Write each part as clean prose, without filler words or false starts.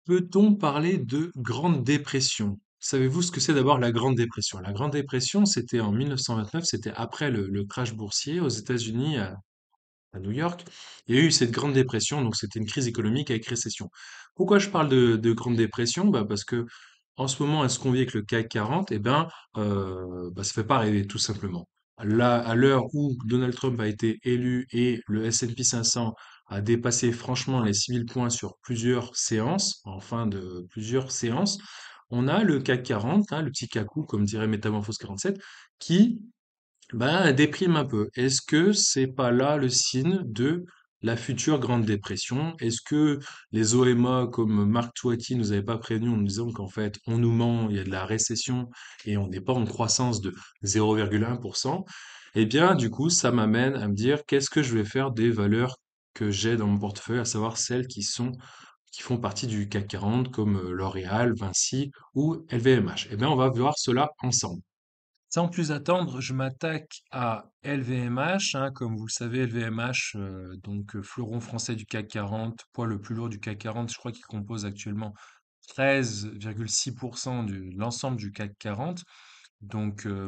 Peut-on parler de Grande Dépression? Savez-vous ce que c'est d'abord la Grande Dépression? La Grande Dépression, c'était en 1929, c'était après le crash boursier aux États-Unis, à New York. Il y a eu cette Grande Dépression, donc c'était une crise économique avec récession. Pourquoi je parle de Grande Dépression? Bah parce que en ce moment, est-ce qu'on vit avec le CAC 40? Eh ben, ça fait pas rêver, tout simplement. Là, à l'heure où Donald Trump a été élu et le S&P 500 a dépassé franchement les 6000 points sur plusieurs séances, en fin de plusieurs séances, on a le CAC 40, hein, le petit cacou, comme dirait Métamorphose 47, qui déprime un peu. Est-ce que c'est pas là le signe de la future Grande Dépression? Est-ce que les OMA comme Mark Twaity nous avaient pas prévenus en nous disant qu'en fait on nous ment, il y a de la récession et on n'est pas en croissance de 0,1%? Eh bien, du coup, ça m'amène à me dire qu'est-ce que je vais faire des valeurs que j'ai dans mon portefeuille, à savoir celles qui font partie du CAC 40 comme L'Oréal, Vinci ou LVMH. Eh bien, on va voir cela ensemble. Sans plus attendre, je m'attaque à LVMH, hein. Comme vous le savez, LVMH, fleuron français du CAC 40, poids le plus lourd du CAC 40, je crois qu'il compose actuellement 13,6% de l'ensemble du CAC 40,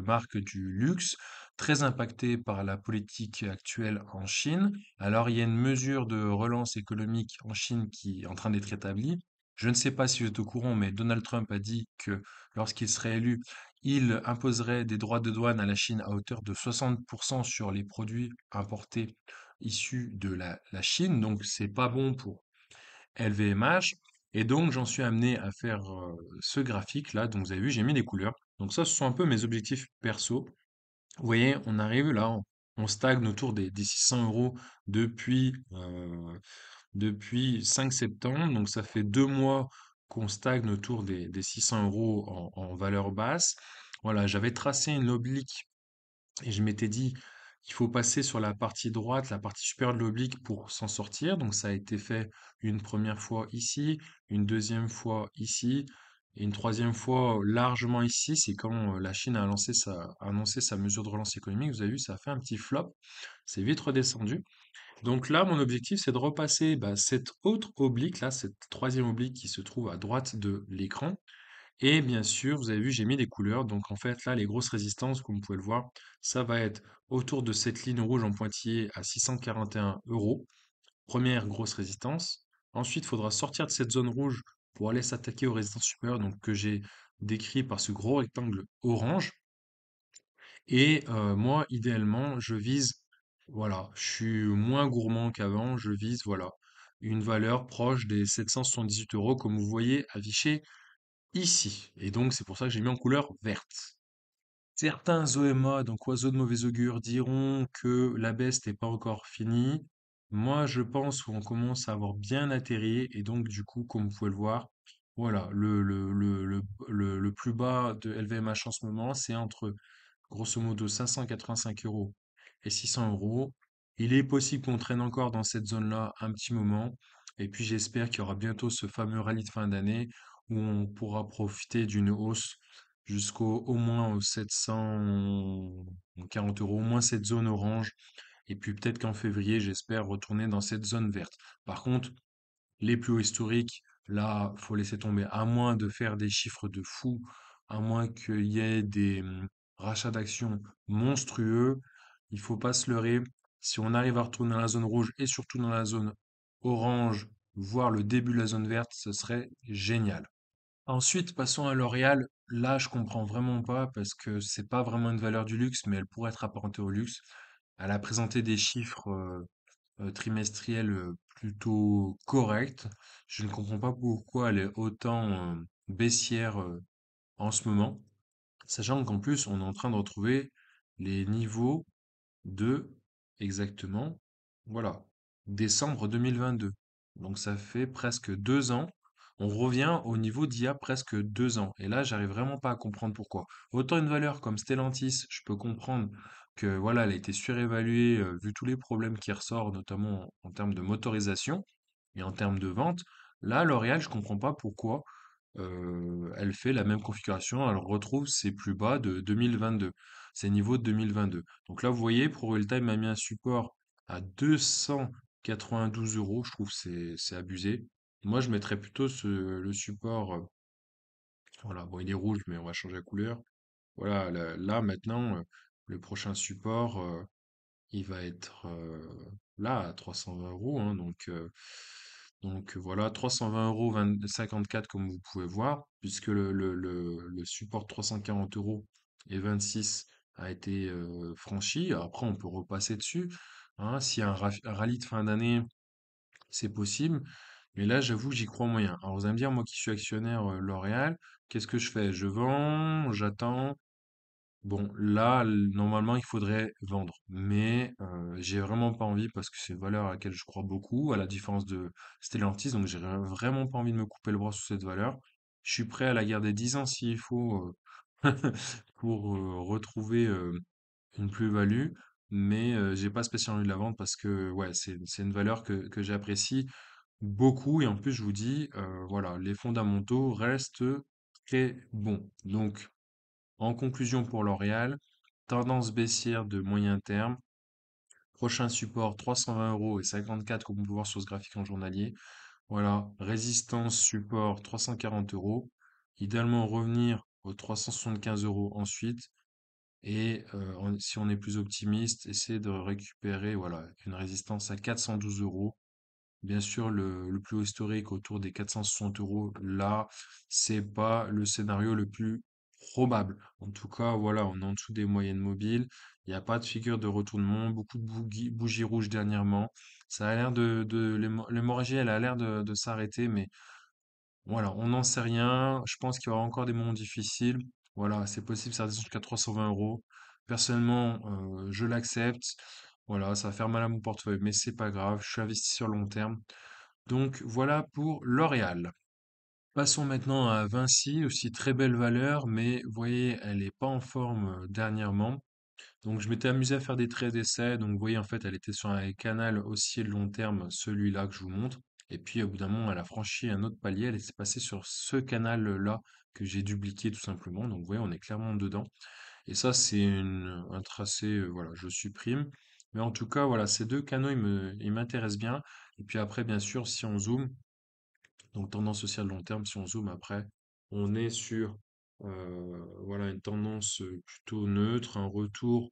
marque du luxe, très impactée par la politique actuelle en Chine. Alors, il y a une mesure de relance économique en Chine qui est en train d'être établie. Je ne sais pas si vous êtes au courant, mais Donald Trump a dit que lorsqu'il serait élu, il imposerait des droits de douane à la Chine à hauteur de 60% sur les produits importés issus de la Chine. Donc, c'est pas bon pour LVMH. Et donc, j'en suis amené à faire ce graphique-là. Donc, vous avez vu, j'ai mis des couleurs. Donc, ça, ce sont un peu mes objectifs perso. Vous voyez, on arrive là, on stagne autour des 600 euros depuis 5 septembre. Donc, ça fait 2 mois qu'on stagne autour des 600 euros en valeur basse. Voilà, j'avais tracé une oblique et je m'étais dit, il faut passer sur la partie droite, la partie supérieure de l'oblique pour s'en sortir. Donc ça a été fait une première fois ici, une deuxième fois ici, et une troisième fois largement ici. C'est quand la Chine a annoncé sa mesure de relance économique. Vous avez vu, ça a fait un petit flop. C'est vite redescendu. Donc là, mon objectif, c'est de repasser cette autre oblique, là, cette troisième oblique qui se trouve à droite de l'écran. Et bien sûr, vous avez vu, j'ai mis des couleurs. Donc en fait, là, les grosses résistances, comme vous pouvez le voir, ça va être autour de cette ligne rouge en pointillé à 641 euros. Première grosse résistance. Ensuite, il faudra sortir de cette zone rouge pour aller s'attaquer aux résistances supérieures, donc que j'ai décrit par ce gros rectangle orange. Et moi, idéalement, je vise, voilà, je suis moins gourmand qu'avant, je vise, voilà, une valeur proche des 778 euros, comme vous voyez affiché ici. Et donc, c'est pour ça que j'ai mis en couleur verte. Certains OMA, donc oiseaux de mauvais augure, diront que la baisse n'est pas encore finie. Moi, je pense qu'on commence à avoir bien atterri et donc, du coup, comme vous pouvez le voir, voilà, le plus bas de LVMH en ce moment, c'est entre grosso modo 585 euros et 600 euros. Il est possible qu'on traîne encore dans cette zone-là un petit moment. Et puis j'espère qu'il y aura bientôt ce fameux rallye de fin d'année où on pourra profiter d'une hausse jusqu'au au moins aux 740 euros, au moins cette zone orange. Et puis peut-être qu'en février, j'espère retourner dans cette zone verte. Par contre, les plus hauts historiques, là, faut laisser tomber. À moins de faire des chiffres de fou, à moins qu'il y ait des rachats d'actions monstrueux, il faut pas se leurrer. Si on arrive à retourner dans la zone rouge et surtout dans la zone orange, voire le début de la zone verte, ce serait génial. Ensuite, passons à L'Oréal. Là, je comprends vraiment pas parce que c'est pas vraiment une valeur du luxe, mais elle pourrait être apparentée au luxe. Elle a présenté des chiffres trimestriels plutôt corrects. Je ne comprends pas pourquoi elle est autant baissière en ce moment, sachant qu'en plus, on est en train de retrouver les niveaux de exactement, voilà, décembre 2022. Donc ça fait presque 2 ans. On revient au niveau d'il y a presque 2 ans. Et là, j'arrive vraiment pas à comprendre pourquoi. Autant une valeur comme Stellantis, je peux comprendre que voilà, elle a été surévaluée vu tous les problèmes qui ressortent, notamment en termes de motorisation et en termes de vente. Là, L'Oréal, je comprends pas pourquoi elle fait la même configuration, elle retrouve ses plus bas de 2022, ses niveaux de 2022. Donc là, vous voyez, ProRealTime m'a mis un support à 292 euros, je trouve que c'est abusé. moi, je mettrais plutôt le support. Voilà, bon, il est rouge, mais on va changer la couleur. Voilà, là, maintenant, le prochain support, il va être là à 320 euros, hein, donc voilà, 320 euros 54 comme vous pouvez voir, puisque le support 340 euros et 26 a été franchi. Après, on peut repasser dessus, hein, s'il y a un rallye de fin d'année, c'est possible. Mais là, j'avoue, j'y crois moyen. Alors, vous allez me dire, moi qui suis actionnaire L'Oréal, qu'est-ce que je fais? Je vends, j'attends. Bon, là, normalement, il faudrait vendre. Mais j'ai vraiment pas envie parce que c'est une valeur à laquelle je crois beaucoup, à la différence de Stellantis. Donc, j'ai vraiment pas envie de me couper le bras sur cette valeur. Je suis prêt à la garder 10 ans s'il faut pour retrouver une plus-value. Mais j'ai pas spécialement envie de la vendre parce que ouais, c'est une valeur que j'apprécie beaucoup. Et en plus, je vous dis, voilà, les fondamentaux restent très bons. Donc, en conclusion pour L'Oréal, tendance baissière de moyen terme, prochain support 320 euros et 54 comme on peut voir sur ce graphique en journalier. Voilà, résistance support 340 euros. Idéalement revenir aux 375 euros ensuite. Et si on est plus optimiste, essayer de récupérer voilà, une résistance à 412 euros. Bien sûr, le plus haut historique autour des 460 euros, là, c'est pas le scénario le plus probable. En tout cas, voilà, on est en dessous des moyennes mobiles. Il n'y a pas de figure de retournement, beaucoup de bougies rouges dernièrement. Ça a l'air l'hémorragie, elle a l'air de s'arrêter, mais voilà, on n'en sait rien. Je pense qu'il y aura encore des moments difficiles. Voilà, c'est possible, ça descend jusqu'à 320 euros. Personnellement, je l'accepte. Voilà, ça va faire mal à mon portefeuille, mais c'est pas grave. Je suis investi sur long terme. Donc voilà pour L'Oréal. Passons maintenant à Vinci, aussi très belle valeur, mais vous voyez, elle n'est pas en forme dernièrement. Donc je m'étais amusé à faire des traits d'essai. Donc vous voyez, en fait, elle était sur un canal haussier de long terme, celui-là que je vous montre. Et puis au bout d'un moment, elle a franchi un autre palier. Elle s'est passée sur ce canal-là que j'ai dupliqué tout simplement. Donc vous voyez, on est clairement dedans. Et ça, c'est un tracé, voilà, je supprime. Mais en tout cas, voilà, ces deux canaux, ils m'intéressent bien. Et puis après, bien sûr, si on zoome, donc tendance haussière long terme, si on zoome après, on est sur voilà, une tendance plutôt neutre, un retour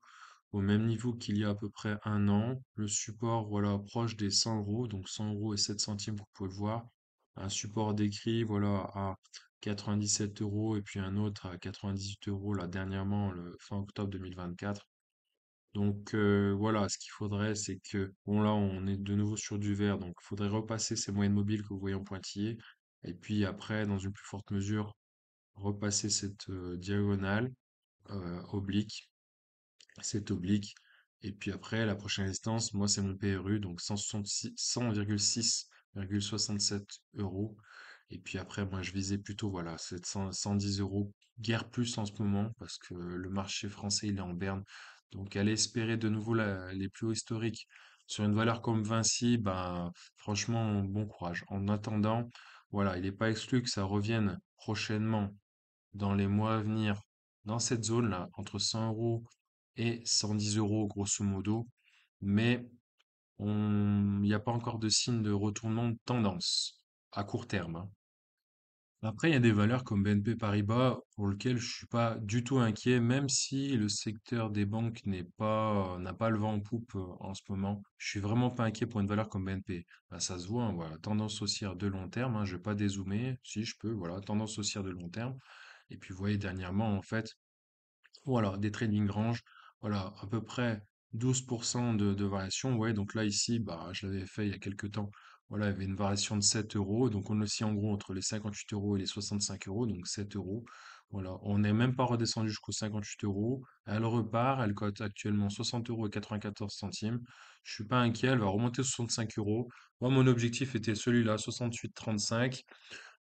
au même niveau qu'il y a à peu près un an. Le support, voilà, proche des 100 euros, donc 100 euros et 7 centimes, vous pouvez le voir. Un support décrit, voilà, à 97 euros et puis un autre à 98 euros, là, dernièrement, le fin octobre 2024. Donc voilà, ce qu'il faudrait, c'est que, bon là, on est de nouveau sur du vert, donc il faudrait repasser ces moyennes mobiles que vous voyez en pointillé, et puis après, dans une plus forte mesure, repasser cette diagonale oblique, cette oblique, et puis après, la prochaine instance, moi, c'est mon PRU, donc 166, 100,6,67 euros, et puis après, moi, je visais plutôt, voilà, 110 euros, guère plus en ce moment, parce que le marché français, il est en berne. Donc, aller espérer de nouveau les plus hauts historiques sur une valeur comme Vinci, ben, franchement, bon courage. En attendant, voilà, il n'est pas exclu que ça revienne prochainement dans les mois à venir dans cette zone-là, entre 100 euros et 110 euros, grosso modo. Mais il n'y a pas encore de signe de retournement de tendance à court terme, hein. Après, il y a des valeurs comme BNP Paribas pour lesquelles je suis pas du tout inquiet, même si le secteur des banques n'a pas le vent en poupe en ce moment. Je suis vraiment pas inquiet pour une valeur comme BNP. Bah, ça se voit, hein, voilà, tendance haussière de long terme, hein, je vais pas dézoomer, si je peux, voilà, tendance haussière de long terme. Et puis, vous voyez, dernièrement, en fait, voilà, des trading range, voilà, à peu près 12% de variation. Ouais, donc là, ici, bah, je l'avais fait il y a quelques temps. Voilà, il y avait une variation de 7 euros. Donc on est aussi en gros entre les 58 euros et les 65 euros, donc 7 euros. Voilà, on n'est même pas redescendu jusqu'aux 58 euros. Elle repart, elle cote actuellement 60 euros et 94 centimes. Je suis pas inquiet, elle va remonter aux 65 euros. Moi, mon objectif était celui-là, 68,35.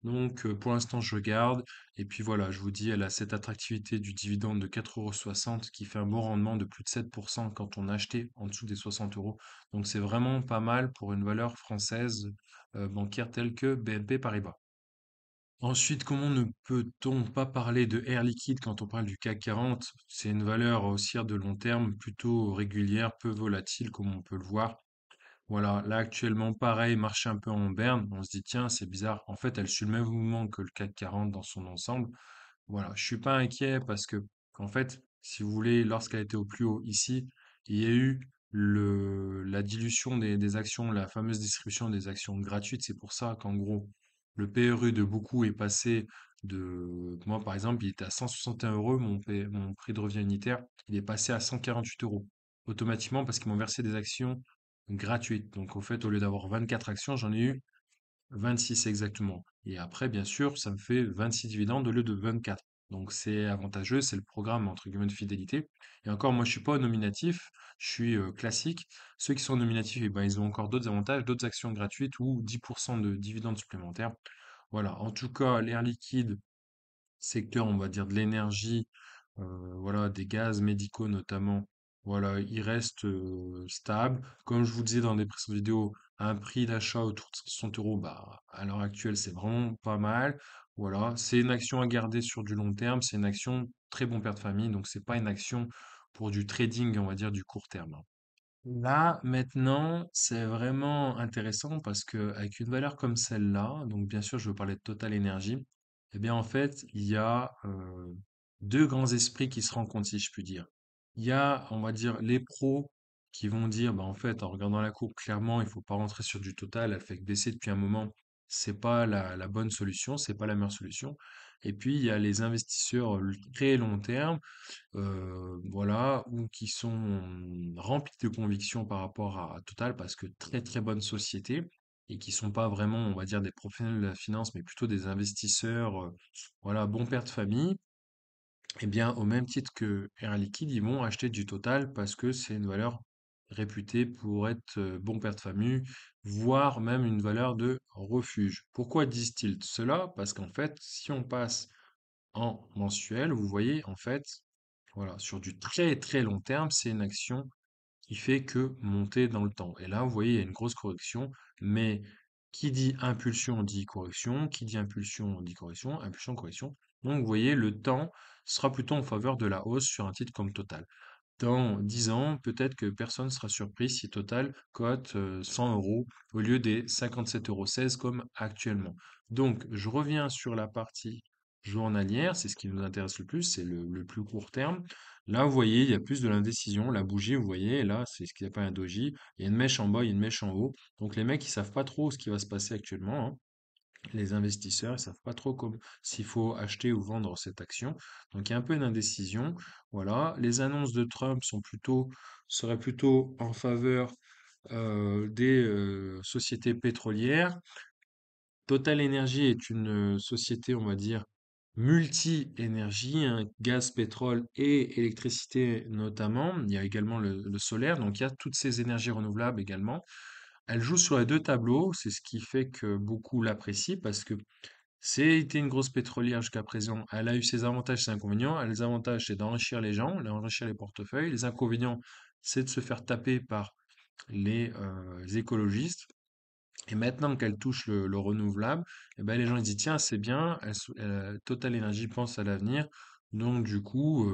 Donc, pour l'instant, je garde. Et puis voilà, je vous dis, elle a cette attractivité du dividende de 4,60 € qui fait un bon rendement de plus de 7% quand on a acheté en dessous des 60 euros. Donc, c'est vraiment pas mal pour une valeur française bancaire telle que BNP Paribas. Ensuite, comment ne peut-on pas parler de Air Liquide quand on parle du CAC 40? C'est une valeur haussière de long terme plutôt régulière, peu volatile, comme on peut le voir. Voilà, là actuellement, pareil, marché un peu en berne. On se dit, tiens, c'est bizarre. En fait, elle suit le même mouvement que le CAC 40 dans son ensemble. Voilà, je suis pas inquiet parce que, en fait, si vous voulez, lorsqu'elle était au plus haut ici, il y a eu la dilution des actions, la fameuse distribution des actions gratuites. C'est pour ça qu'en gros, le PRU de beaucoup est passé moi par exemple, il était à 161 euros, mon prix de revient unitaire, il est passé à 148 euros automatiquement parce qu'ils m'ont versé des actions gratuites. Donc, au fait, au lieu d'avoir 24 actions, j'en ai eu 26 exactement. Et après, bien sûr, ça me fait 26 dividendes au lieu de 24. Donc c'est avantageux, c'est le programme entre guillemets de fidélité. Et encore, moi je suis pas au nominatif, je suis classique. Ceux qui sont nominatifs, eh ben, ils ont encore d'autres avantages, d'autres actions gratuites ou 10% de dividendes supplémentaires. Voilà, en tout cas, l'air liquide, secteur, on va dire, de l'énergie, voilà, des gaz médicaux notamment, voilà, il reste stable. Comme je vous disais dans des précédentes vidéos, un prix d'achat autour de 60 euros, bah, à l'heure actuelle, c'est vraiment pas mal. Voilà, c'est une action à garder sur du long terme, c'est une action très bon père de famille, donc c'est pas une action pour du trading, on va dire, du court terme, hein. Là, maintenant, c'est vraiment intéressant parce que avec une valeur comme celle-là, donc bien sûr, je veux parler de Total Energy, eh bien en fait, il y a deux grands esprits qui se rencontrent, si je puis dire. Il y a, on va dire, les pros qui vont dire, bah en fait, en regardant la courbe, clairement, il faut pas rentrer sur du Total, elle fait que baisser depuis un moment, c'est pas la bonne solution, c'est pas la meilleure solution. Et puis, il y a les investisseurs très long terme voilà, ou qui sont remplis de conviction par rapport à Total parce que très très bonne société et qui sont pas vraiment, on va dire, des professionnels de la finance, mais plutôt des investisseurs, voilà, bon père de famille, et bien au même titre que Air Liquide, ils vont acheter du Total parce que c'est une valeur réputée pour être bon père de famille, voire même une valeur de refuge. Pourquoi disent-ils cela? Parce qu'en fait, si on passe en mensuel, vous voyez, en fait, voilà, sur du très très long terme, c'est une action qui fait que monter dans le temps. Et là, vous voyez, il y a une grosse correction, mais qui dit impulsion dit correction, qui dit impulsion dit correction, impulsion, correction. Donc, vous voyez, le temps sera plutôt en faveur de la hausse sur un titre comme Total. Dans 10 ans, peut-être que personne ne sera surpris si Total cote 100 euros au lieu des 57,16 € comme actuellement. Donc, je reviens sur la partie journalière, c'est ce qui nous intéresse le plus, c'est le plus court terme. Là, vous voyez, il y a plus de l'indécision. La bougie, vous voyez, là, c'est ce qu'il appelle un doji. Il y a une mèche en bas, il y a une mèche en haut. Donc, les mecs, ils savent pas trop ce qui va se passer actuellement, hein. Les investisseurs, ils savent pas trop s'il faut acheter ou vendre cette action. Donc il y a un peu une indécision. Voilà. Les annonces de Trump seraient plutôt en faveur des sociétés pétrolières. Total Energy est une société, on va dire, multi-énergie, hein, gaz, pétrole et électricité notamment. Il y a également le solaire, donc il y a toutes ces énergies renouvelables également. Elle joue sur les deux tableaux, c'est ce qui fait que beaucoup l'apprécient parce que c'était une grosse pétrolière jusqu'à présent. Elle a eu ses avantages et ses inconvénients. Les avantages, c'est d'enrichir les gens, d'enrichir les portefeuilles. Les inconvénients, c'est de se faire taper par les écologistes. Et maintenant qu'elle touche le renouvelable, eh ben, les gens ils disent, tiens, c'est bien, Total Energy pense à l'avenir. Donc du coup,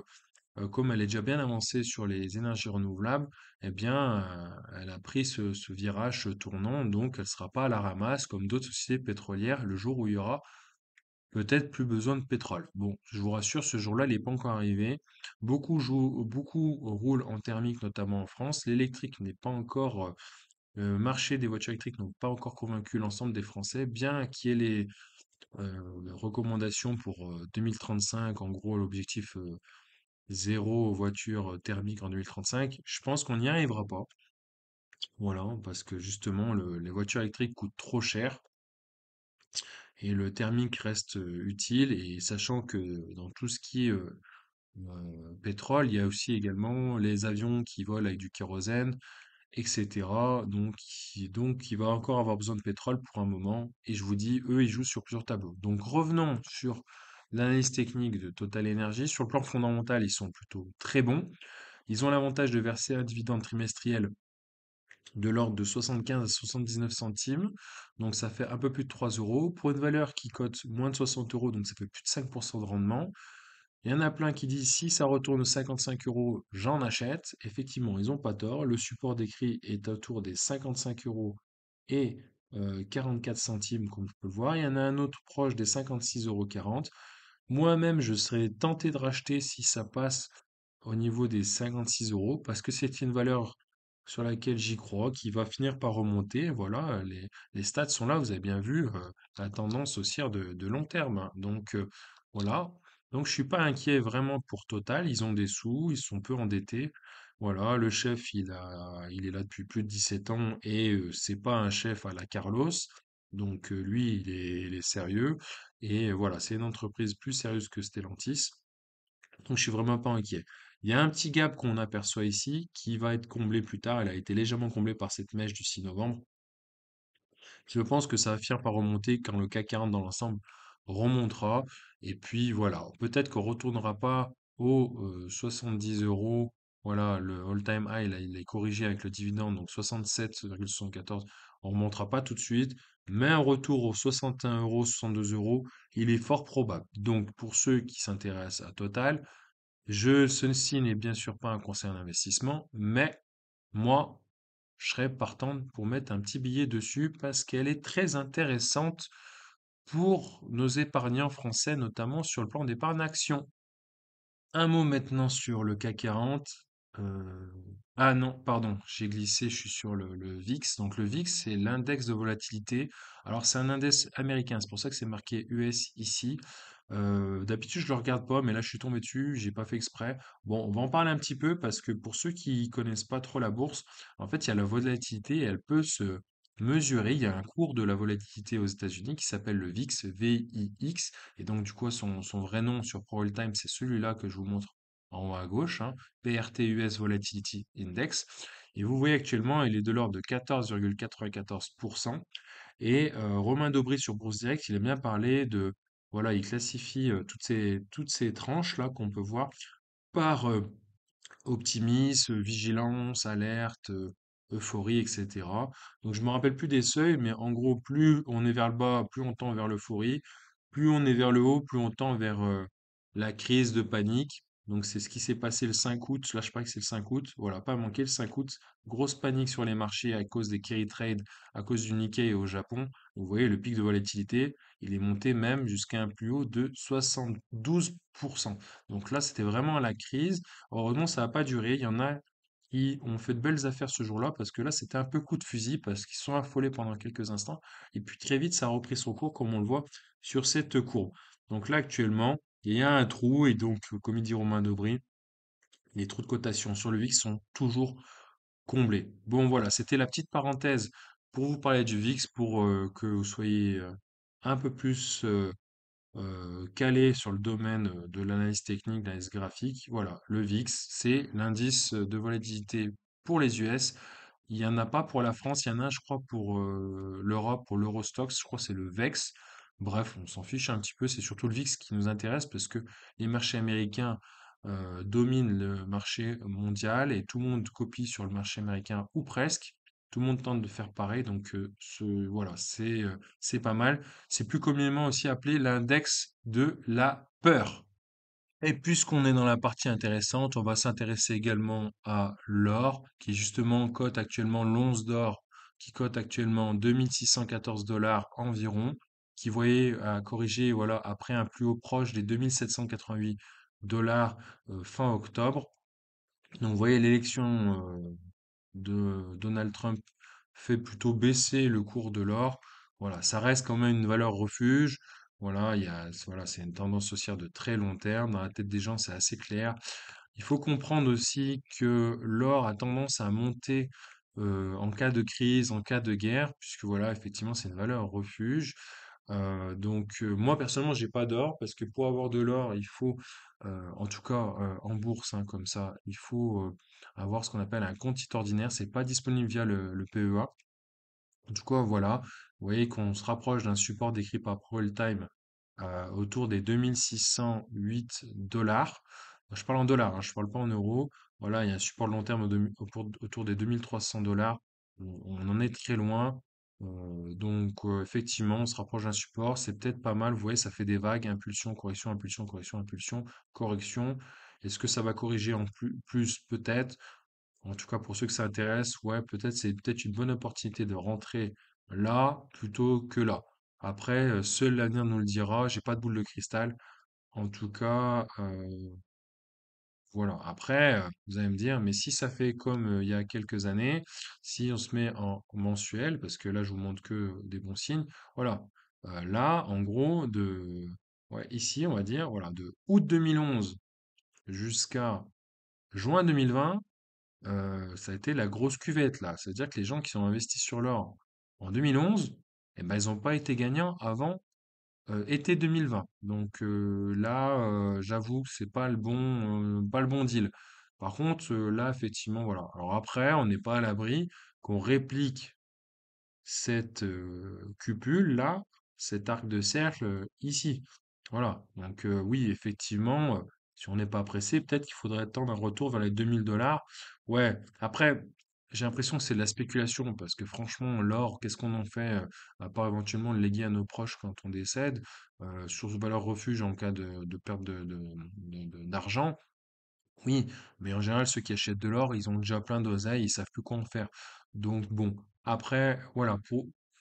comme elle est déjà bien avancée sur les énergies renouvelables, eh bien, elle a pris ce virage, ce tournant, donc elle ne sera pas à la ramasse comme d'autres sociétés pétrolières le jour où il y aura peut-être plus besoin de pétrole. Bon, je vous rassure, ce jour-là, il n'est pas encore arrivé. Beaucoup roulent en thermique, notamment en France. L'électrique n'est pas encore, le marché des voitures électriques n'a pas encore convaincu l'ensemble des Français, bien qu'il y ait les recommandations pour 2035, en gros, l'objectif zéro voiture thermique en 2035. Je pense qu'on n'y arrivera pas. Voilà, parce que justement, les voitures électriques coûtent trop cher et le thermique reste utile. Et sachant que dans tout ce qui est pétrole, il y a aussi également les avions qui volent avec du kérosène, etc. Donc, il va encore avoir besoin de pétrole pour un moment. Et je vous dis, eux, ils jouent sur plusieurs tableaux. Donc, revenons sur l'analyse technique de Total Energy. Sur le plan fondamental, ils sont plutôt très bons. Ils ont l'avantage de verser un dividende trimestriel de l'ordre de 75 à 79 centimes. Donc ça fait un peu plus de 3 euros. Pour une valeur qui cote moins de 60 euros, donc ça fait plus de 5% de rendement. Il y en a plein qui disent si ça retourne aux 55 euros, j'en achète. Effectivement, ils n'ont pas tort. Le support d'écrit est autour des 55 euros et 44 centimes, comme je peux le voir. Il y en a un autre proche des 56,40 €. Moi-même, je serais tenté de racheter si ça passe au niveau des 56 euros parce que c'est une valeur sur laquelle j'y crois, qui va finir par remonter. Voilà, les stats sont là, vous avez bien vu, la tendance haussière de long terme, hein. Donc voilà. Donc je suis pas inquiet vraiment pour Total. Ils ont des sous, ils sont peu endettés. Voilà, le chef, il est là depuis plus de 17 ans et c'est pas un chef à la Carlos. Donc lui, il est sérieux. Et voilà, c'est une entreprise plus sérieuse que Stellantis. Donc je suis vraiment pas inquiet. Il y a un petit gap qu'on aperçoit ici qui va être comblé plus tard. Elle a été légèrement comblée par cette mèche du 6 novembre. Je pense que ça va finir par remonter quand le CAC 40 dans l'ensemble remontera. Et puis voilà, peut-être qu'on retournera pas aux 70 euros. Voilà, le all-time high, là, il est corrigé avec le dividende, donc 67,74. On ne remontera pas tout de suite, mais un retour aux 61 euros, 62 euros, il est fort probable. Donc pour ceux qui s'intéressent à Total, ceci n'est bien sûr pas un conseil d'investissement, mais moi, je serais partant pour mettre un petit billet dessus parce qu'elle est très intéressante pour nos épargnants français, notamment sur le plan d'épargne action. Un mot maintenant sur le CAC 40. Euh, Ah non, pardon, j'ai glissé, je suis sur le VIX. Donc le VIX, c'est l'index de volatilité. Alors c'est un index américain, c'est pour ça que c'est marqué US ici. D'habitude, je le regarde pas, mais là, je suis tombé dessus, j'ai pas fait exprès. Bon, on va en parler un petit peu parce que pour ceux qui connaissent pas trop la bourse, en fait, il y a la volatilité et elle peut se mesurer. Il y a un cours de la volatilité aux États-Unis qui s'appelle le VIX, VIX, et donc du coup, son vrai nom sur Pro All Time, c'est celui-là que je vous montre en haut à gauche, hein, PRT-US Volatility Index. Et vous voyez actuellement, il est de l'ordre de 14,94%. Et Romain Dobry sur Bourse Direct, il aime bien parler de, voilà, il classifie toutes ces tranches-là qu'on peut voir par optimisme, vigilance, alerte, euphorie, etc. Donc je me rappelle plus des seuils, mais en gros, plus on est vers le bas, plus on tend vers l'euphorie, plus on est vers le haut, plus on tend vers la crise de panique. Donc c'est ce qui s'est passé le 5 août, là je crois que c'est le 5 août, voilà, pas manqué le 5 août, grosse panique sur les marchés à cause des carry trade, à cause du Nikkei au Japon. Vous voyez le pic de volatilité, il est monté même jusqu'à un plus haut de 72%. Donc là, c'était vraiment la crise. Heureusement, ça n'a pas duré. Il y en a qui ont fait de belles affaires ce jour-là parce que là, c'était un peu coup de fusil parce qu'ils sont affolés pendant quelques instants. Et puis très vite, ça a repris son cours comme on le voit sur cette courbe. Donc là, actuellement, il y a un trou et donc, comme il dit Romain Dobry, les trous de cotation sur le VIX sont toujours comblés. Bon, voilà, c'était la petite parenthèse pour vous parler du VIX pour que vous soyez un peu plus calé sur le domaine de l'analyse technique, de l'analyse graphique. Voilà, le VIX, c'est l'indice de volatilité pour les US. Il n'y en a pas pour la France, il y en a un, je crois, pour l'Europe, pour l'Eurostox, je crois que c'est le VEX. Bref, on s'en fiche un petit peu, c'est surtout le VIX qui nous intéresse parce que les marchés américains dominent le marché mondial et tout le monde copie sur le marché américain ou presque. Tout le monde tente de faire pareil, donc voilà, c'est pas mal. C'est plus communément aussi appelé l'index de la peur. Et puisqu'on est dans la partie intéressante, on va s'intéresser également à l'or, qui justement cote actuellement l'once d'or, qui cote actuellement 2614 $ environ, qui voyez a corrigé voilà, après un plus haut proche des 2788 dollars fin octobre. Donc vous voyez l'élection de Donald Trump fait plutôt baisser le cours de l'or. Voilà, ça reste quand même une valeur refuge. Voilà, voilà, c'est une tendance haussière de très long terme. Dans la tête des gens, c'est assez clair. Il faut comprendre aussi que l'or a tendance à monter en cas de crise, en cas de guerre, puisque voilà, effectivement, c'est une valeur refuge. Moi personnellement, j'ai pas d'or parce que pour avoir de l'or, il faut, en tout cas en bourse, hein, comme ça, il faut avoir ce qu'on appelle un compte titre ordinaire. C'est pas disponible via le PEA. En tout cas, voilà, vous voyez qu'on se rapproche d'un support décrit par ProAllTime autour des 2608 dollars. Je parle en dollars, hein, je parle pas en euros. Voilà, il y a un support de long terme autour des 2300 dollars. On en est très loin. Effectivement, on se rapproche d'un support, c'est peut-être pas mal. Vous voyez, ça fait des vagues, impulsion, correction, impulsion, correction, impulsion, correction. Est-ce que ça va corriger en plus? Peut-être. En tout cas, pour ceux que ça intéresse, ouais, peut-être c'est peut-être une bonne opportunité de rentrer là plutôt que là. Après, seul l'avenir nous le dira. J'ai pas de boule de cristal. En tout cas, voilà. Après, vous allez me dire, mais si ça fait comme il y a quelques années, si on se met en mensuel, parce que là, je vous montre que des bons signes, voilà. Là, en gros, ouais, ici, on va dire, voilà, de août 2011 jusqu'à juin 2020, ça a été la grosse cuvette, là. C'est-à-dire que les gens qui sont investis sur l'or en 2011, eh ben, ils n'ont pas été gagnants avant été 2020. Là, j'avoue que c'est pas le bon deal. Par contre, là, effectivement, voilà. Alors après, on n'est pas à l'abri qu'on réplique cette cupule-là, cet arc de cercle ici. Voilà. Oui, effectivement, si on n'est pas pressé, peut-être qu'il faudrait attendre un retour vers les 2000 $. Ouais. Après, j'ai l'impression que c'est de la spéculation parce que franchement, l'or, qu'est-ce qu'on en fait à part éventuellement le léguer à nos proches quand on décède, source de valeur refuge en cas de perte d'argent. Oui, mais en général, ceux qui achètent de l'or, ils ont déjà plein d'oseille, ils savent plus quoi en faire. Donc bon, après, voilà,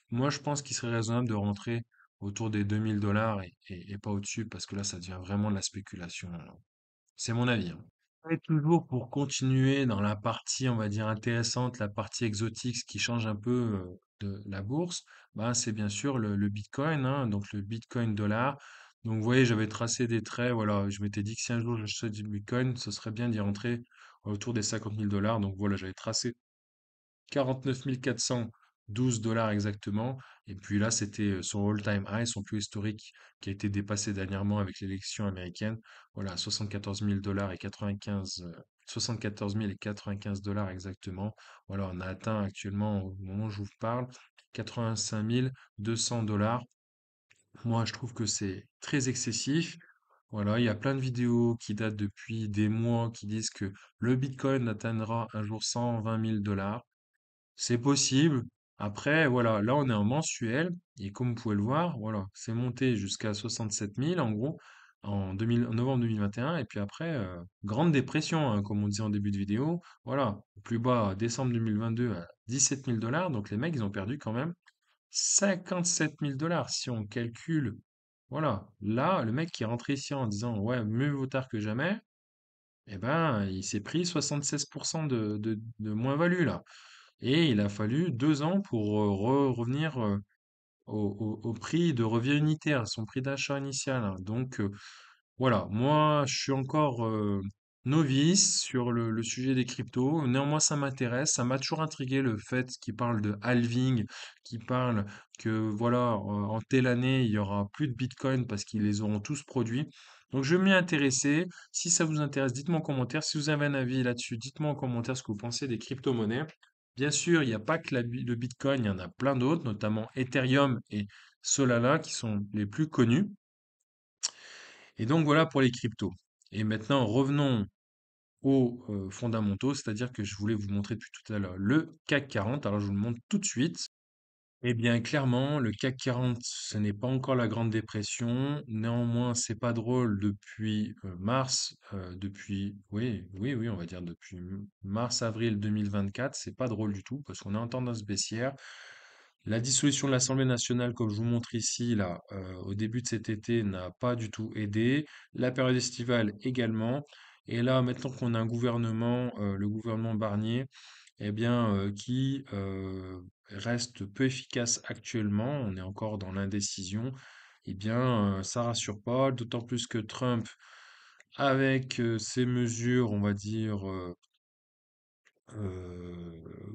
moi je pense qu'il serait raisonnable de rentrer autour des 2000 $ et pas au-dessus, parce que là, ça devient vraiment de la spéculation. C'est mon avis, hein. Et toujours pour continuer dans la partie, on va dire, intéressante, la partie exotique, ce qui change un peu de la bourse, bah, c'est bien sûr le Bitcoin, hein, donc le Bitcoin dollar. Donc vous voyez, j'avais tracé des traits, voilà, je m'étais dit que si un jour j'achetais du Bitcoin, ce serait bien d'y rentrer autour des 50 000 $. Donc voilà, j'avais tracé 49 412 $ exactement. Et puis là, c'était son all-time high, son plus historique, qui a été dépassé dernièrement avec l'élection américaine. Voilà, 74 000 $ et 95, 74 000 et 95 $ exactement. Voilà, on a atteint actuellement, au moment où je vous parle, 85 200 $. Moi, je trouve que c'est très excessif. Voilà, il y a plein de vidéos qui datent depuis des mois qui disent que le Bitcoin atteindra un jour 120 000 $. C'est possible. Après, voilà, là on est en mensuel et comme vous pouvez le voir, voilà, c'est monté jusqu'à 67 000 en gros en novembre 2021 et puis après, grande dépression, hein, comme on disait en début de vidéo. Voilà, au plus bas, décembre 2022 à 17 000 $. Donc les mecs, ils ont perdu quand même 57 000 $ si on calcule. Voilà, là, le mec qui est rentré ici en disant ouais, mieux vaut tard que jamais, eh ben, il s'est pris 76% de moins-value là. Et il a fallu 2 ans pour revenir au prix de revient unitaire, son prix d'achat initial, hein. Voilà, moi je suis encore novice sur le sujet des cryptos. Néanmoins, ça m'intéresse. Ça m'a toujours intrigué le fait qu'il parle de halving, qu'il parle que voilà, en telle année, il y aura plus de Bitcoin parce qu'ils les auront tous produits. Donc je vais m'y intéresser. Si ça vous intéresse, dites-moi en commentaire. Si vous avez un avis là-dessus, dites-moi en commentaire ce que vous pensez des crypto-monnaies. Bien sûr, il n'y a pas que le Bitcoin, il y en a plein d'autres, notamment Ethereum et Solana qui sont les plus connus. Et donc voilà pour les cryptos. Et maintenant, revenons aux fondamentaux, c'est-à-dire que je voulais vous montrer depuis tout à l'heure le CAC 40. Alors je vous le montre tout de suite. Eh bien, clairement, le CAC 40, ce n'est pas encore la Grande Dépression. Néanmoins, c'est pas drôle depuis mars, oui, on va dire depuis mars-avril 2024. C'est pas drôle du tout parce qu'on est en tendance baissière. La dissolution de l'Assemblée nationale, comme je vous montre ici, là, au début de cet été, n'a pas du tout aidé. La période estivale également. Et là, maintenant qu'on a un gouvernement, le gouvernement Barnier, eh bien, qui reste peu efficace actuellement, on est encore dans l'indécision, eh bien, ça rassure pas, d'autant plus que Trump, avec ses mesures, on va dire,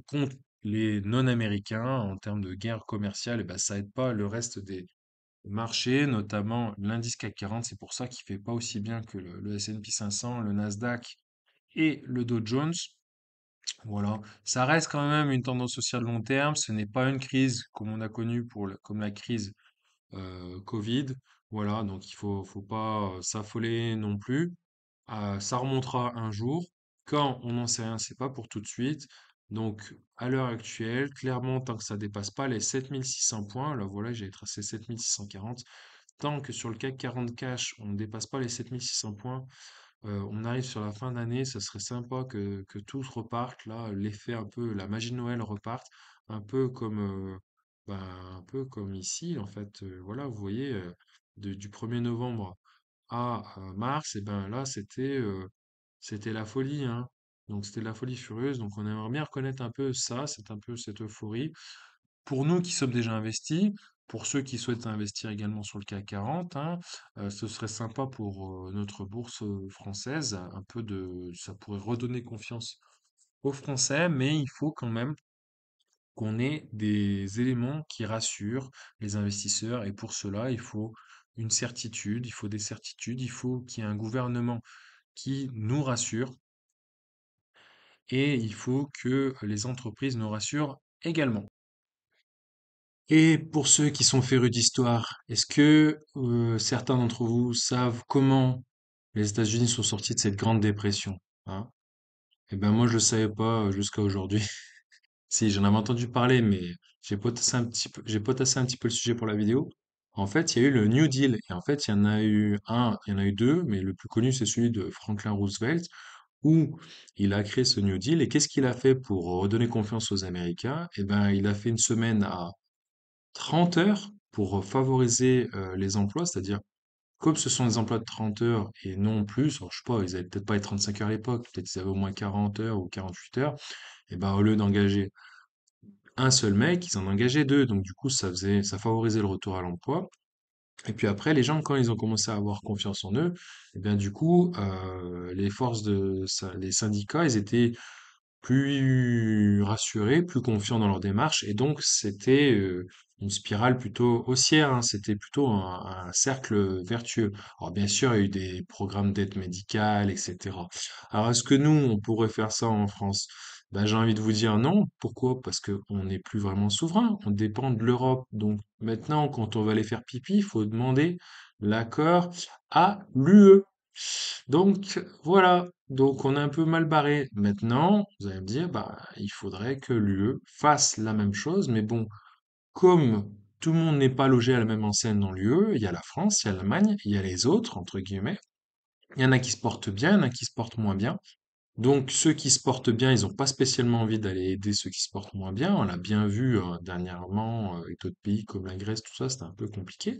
contre les non-américains en termes de guerre commerciale, eh ben, ça aide pas le reste des marchés, notamment l'indice CAC 40. C'est pour ça qu'il fait pas aussi bien que le S&P 500, le Nasdaq et le Dow Jones. Voilà, ça reste quand même une tendance haussière de long terme. Ce n'est pas une crise comme on a connu comme la crise Covid. Voilà, donc faut pas s'affoler non plus. Ça remontera un jour. Quand, on n'en sait rien, c'est pas pour tout de suite. Donc, à l'heure actuelle, clairement, tant que ça dépasse pas les 7 600 points, là voilà, j'avais tracé 7 640. Tant que sur le CAC 40 cash, on ne dépasse pas les 7 600 points, on arrive sur la fin d'année, ça serait sympa que tout reparte, là, l'effet un peu, la magie de Noël reparte, un peu comme, ben, un peu comme ici, en fait. Voilà, vous voyez, du 1er novembre à mars, et ben là, c'était la folie, hein. Donc, c'était la folie furieuse. Donc, on aimerait bien reconnaître un peu ça, c'est un peu cette euphorie. Pour nous qui sommes déjà investis, pour ceux qui souhaitent investir également sur le CAC 40, hein, ce serait sympa pour notre bourse française, un peu ça pourrait redonner confiance aux Français, mais il faut quand même qu'on ait des éléments qui rassurent les investisseurs, et pour cela, il faut une certitude, il faut des certitudes, il faut qu'il y ait un gouvernement qui nous rassure, et il faut que les entreprises nous rassurent également. Et pour ceux qui sont férus d'histoire, est-ce que certains d'entre vous savent comment les États-Unis sont sortis de cette grande dépression, hein? Eh ben moi je le savais pas jusqu'à aujourd'hui. Si j'en avais entendu parler, mais j'ai potassé un petit peu le sujet pour la vidéo. En fait, il y a eu le New Deal, et en fait il y en a eu un, il y en a eu deux, mais le plus connu c'est celui de Franklin Roosevelt, où il a créé ce New Deal. Et qu'est-ce qu'il a fait pour redonner confiance aux Américains? Eh ben il a fait une semaine à 30 heures pour favoriser les emplois, c'est-à-dire, comme ce sont des emplois de 30 heures et non plus, alors, je sais pas, ils avaient peut-être pas les 35 heures à l'époque, peut-être ils avaient au moins 40 heures ou 48 heures, et ben au lieu d'engager un seul mec, ils en engageaient deux, donc du coup ça favorisait le retour à l'emploi. Et puis après, les gens, quand ils ont commencé à avoir confiance en eux, et bien du coup, les syndicats, ils étaient plus rassurés, plus confiants dans leur démarche, et donc c'était une spirale plutôt haussière, hein, c'était plutôt un cercle vertueux. Alors bien sûr, il y a eu des programmes d'aide médicale, etc. Alors est-ce que nous, on pourrait faire ça en France? Ben, j'ai envie de vous dire non. Pourquoi? Parce qu'on n'est plus vraiment souverain, on dépend de l'Europe. Donc maintenant, quand on va aller faire pipi, il faut demander l'accord à l'UE. Donc voilà, donc on est un peu mal barré. Maintenant, vous allez me dire, bah, il faudrait que l'UE fasse la même chose, mais bon, comme tout le monde n'est pas logé à la même enseigne dans l'UE, il y a la France, il y a l'Allemagne, il y a les autres, entre guillemets. Il y en a qui se portent bien, il y en a qui se portent moins bien. Donc ceux qui se portent bien, ils n'ont pas spécialement envie d'aller aider ceux qui se portent moins bien. On l'a bien vu dernièrement avec d'autres pays comme la Grèce, tout ça, c'était un peu compliqué.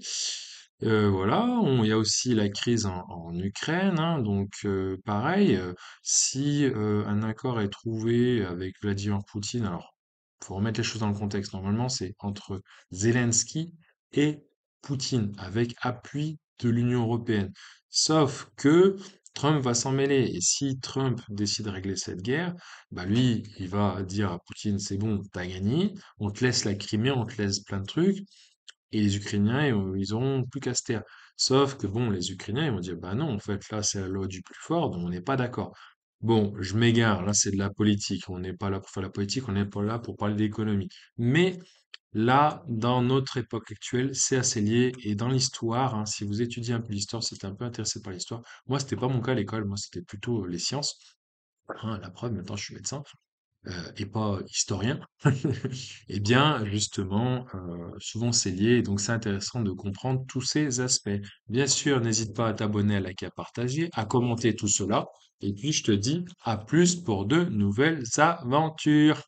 Voilà, il y a aussi la crise en Ukraine, hein, donc pareil, si un accord est trouvé avec Vladimir Poutine, alors faut remettre les choses dans le contexte. Normalement, c'est entre Zelensky et Poutine, avec appui de l'Union européenne. Sauf que Trump va s'en mêler. Et si Trump décide de régler cette guerre, bah lui, il va dire à Poutine, c'est bon, t'as gagné, on te laisse la Crimée, on te laisse plein de trucs, et les Ukrainiens, ils auront plus qu'à se taire. Sauf que bon, les Ukrainiens, ils vont dire, bah non, en fait, là, c'est la loi du plus fort, donc on n'est pas d'accord. Bon, je m'égare, là, c'est de la politique. On n'est pas là pour faire la politique, on n'est pas là pour parler d'économie. Mais là, dans notre époque actuelle, c'est assez lié. Et dans l'histoire, hein, si vous étudiez un peu l'histoire, si vous êtes un peu intéressé par l'histoire, moi, c'était pas mon cas à l'école, moi, c'était plutôt les sciences. Hein, la preuve, maintenant, je suis médecin et pas historien. Eh bien, justement, souvent c'est lié, et donc c'est intéressant de comprendre tous ces aspects. Bien sûr, n'hésite pas à t'abonner, à liker, à partager, à commenter tout cela. Et puis, je te dis à plus pour de nouvelles aventures.